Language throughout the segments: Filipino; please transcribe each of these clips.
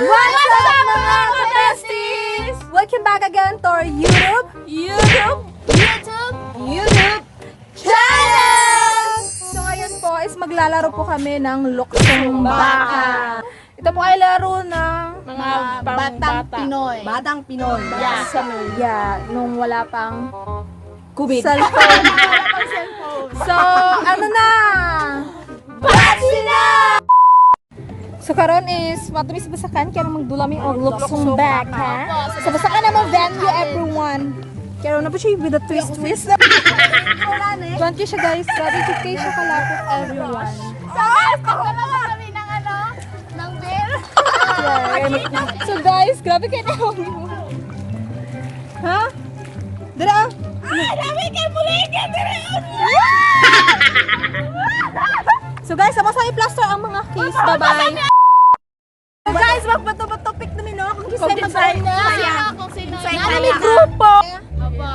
What's up mga besties? Welcome back again to our YouTube channel! So ngayon po is maglalaro po kami ng Luksong Baka. Ito po ay laro ng Mga batang Pinoy. Batang Pinoy. nung wala pang Kubit. cellphone. So, ano na? Basi na! So karon is matumis basakan kaya magdulami og Luksong Baka. So basakan naman venue everyone. Kaya na po siya with a twist. Tuwan siya guys, grabe siya kalapit everyone. Kami ng ano? Ng beer? So guys, grabe kayo na ha? Dira? Ay, dami kayo buligyan! So guys, sama sa i-plaster ang mga keys. Bye-bye. So guys, magbato-bato pick namin no? Kung kisay mag-sign Kung sino May grupo.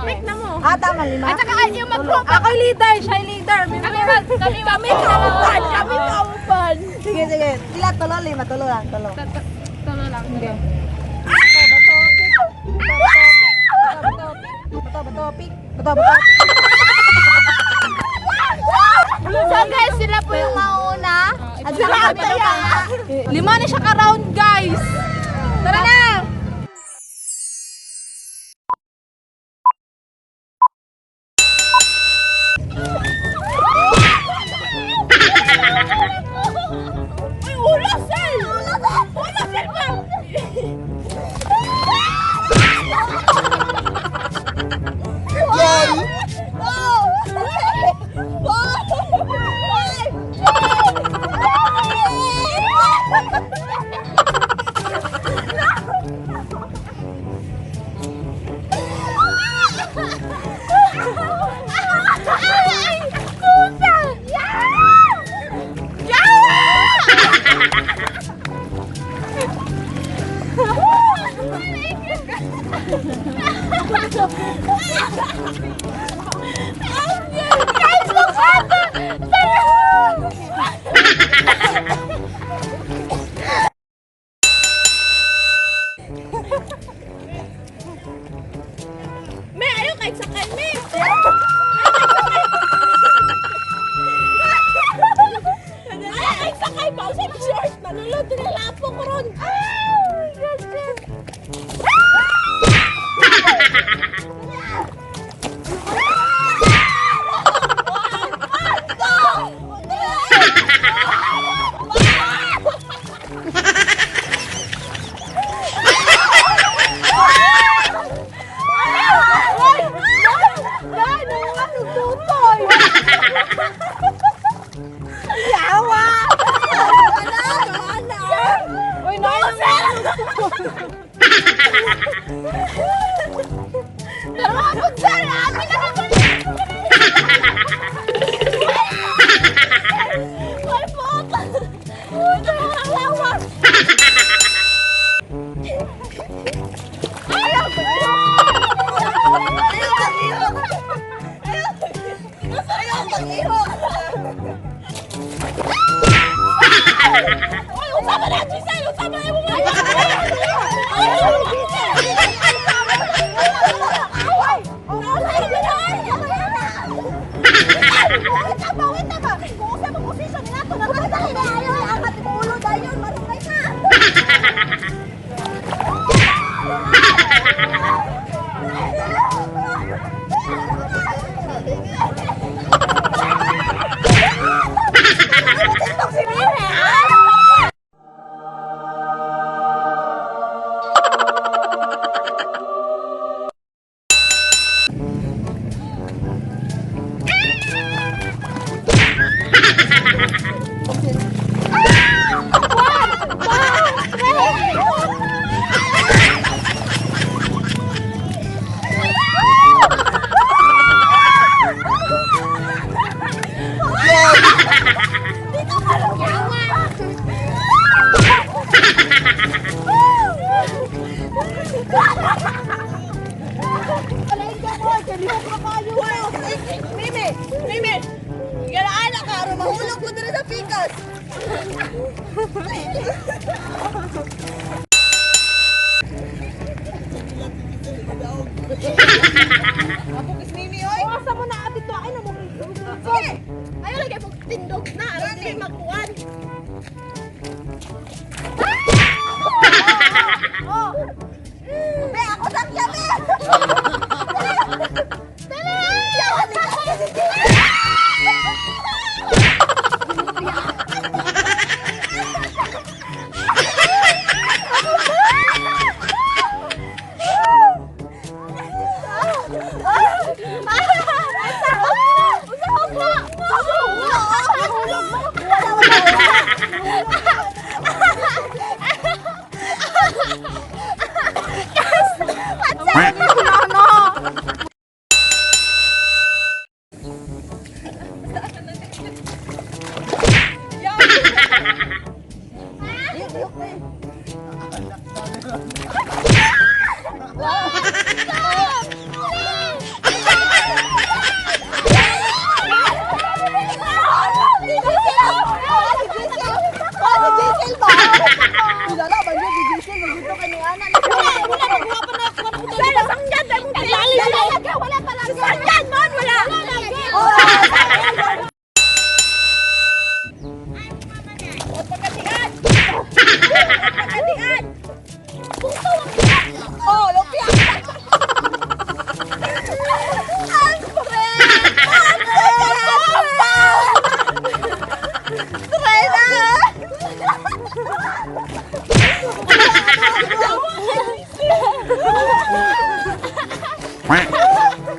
Pick na mo. Ah, tama, lima. At saka yung mag-group. Ako yung leader, siya yung leader. Kami kaupan. Kami kaupan. Sige. Sila tulo, lima. Tulo lang. Tulo lang. Okay. Bato. So guys, sila po yung mauna. At saka kami yung Lima na siya ka-round guys. Tara na! Uy, ulasel! Ulasel pa! May ayaw kahit sakay, may! Ay, sakay ba? Sa short! Manulod din ang lapo ko ron! Uy, Ay, po! Ay, po!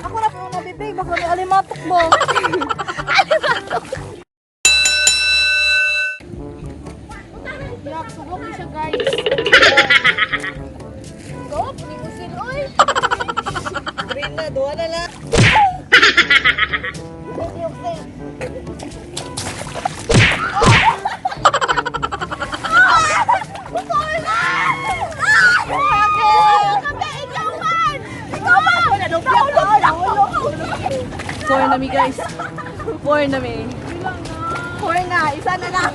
Ako na po nabibig, baka may alimatok mo. Yak, subok ni siya guys. Go, puni mo sila, oy. Green na, duwa na lang. Four na mi guys. Four na mi. Four na, isa na lang.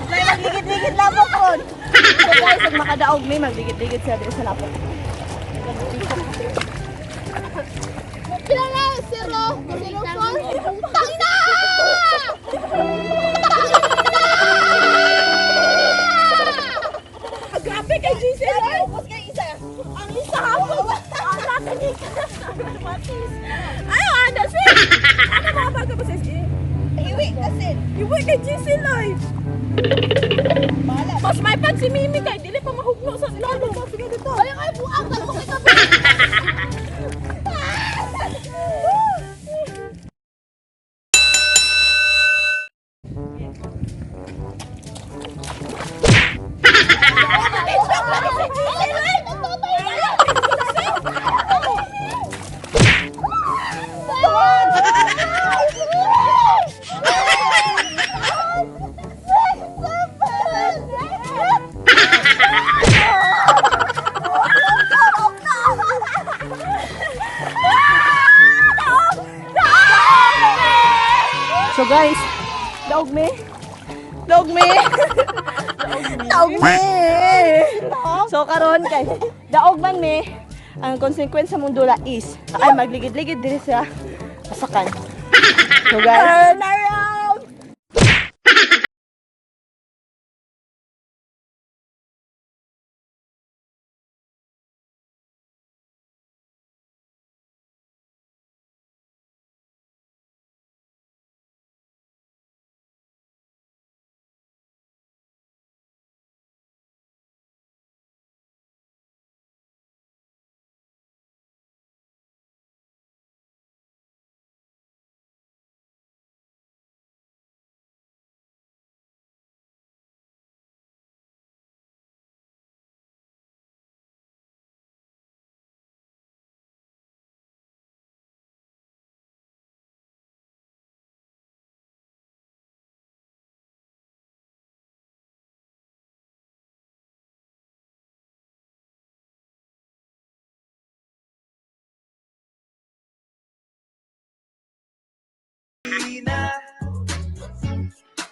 May magligid-ligid labok ron. So guys, pag makadaog mi, magligid-ligid siya din sa labok. Pila na, zero. Zero four. Utang na! Grabe kay Giselle! Ubus kay isa. Ang isa hapon. Ang nakanig ka. Ay, ano siya? Ano mga baga ba siya? Iwi kasi. Iwi kay Giselle ay. Mas may pag si Mimi kay dili pa mahugno sa lalo. Sige dito. Ay, ay, buang. Dalo kay kape. So guys, daog me. Daog me. Daog me. So karon kay daog man me, ang consequence sa mundula is ay magligid-ligid diri sa pasakan. So guys, turn around.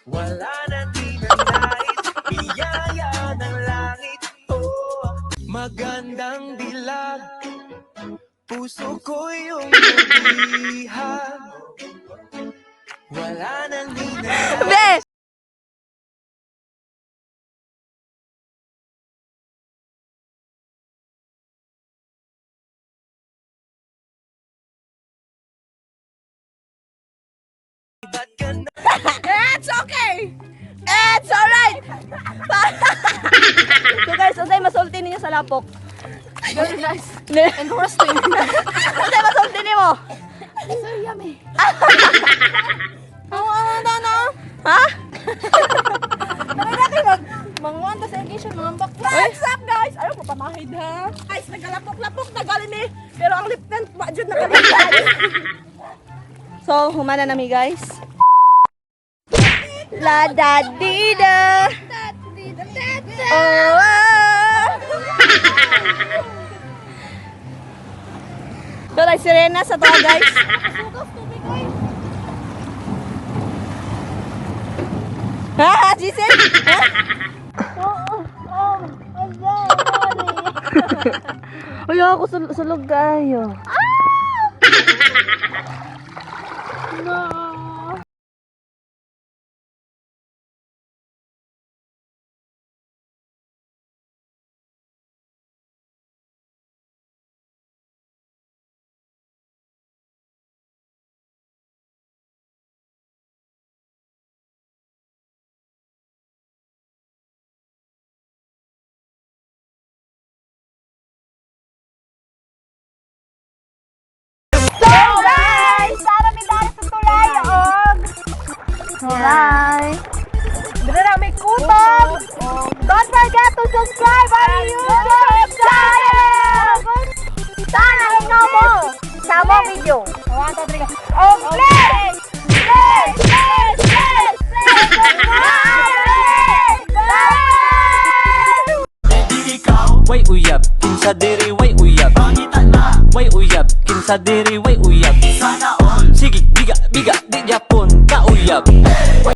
Wala nang dinanais, biyaya ng langit. Oh, magandang dilag, puso ko yung nabihag. Wala nang dinanais. Be! Ba't ka na? It's okay! It's alright! So guys, unsay masulti ninyo sa lapok? Very nice. And roasting. Unsay masulti nimo? So yummy. Ano? Ha? Nakita kayo manguan ta sa education, mga bakla. What's up guys? Ayaw ko pa Pamahid ha. Guys, nagalapok-lapok na galing eh. Pero ang lieutenant, wajud na kalimutan. So, humana nami guys. La da di da. Oh. Doon ay sirena sa to guys. Ha, Gisel? Ha? Ay, ako sulog kayo. Bye! Dito na may kutob! Don't forget to subscribe our YouTube channel! Sana hingaw mo sa mong video. 1, 2, 3, go! Oh, please! Please! Please! Please! Way uyab, kinsa diri way uyab. Way uyab, kinsa diri way uyab.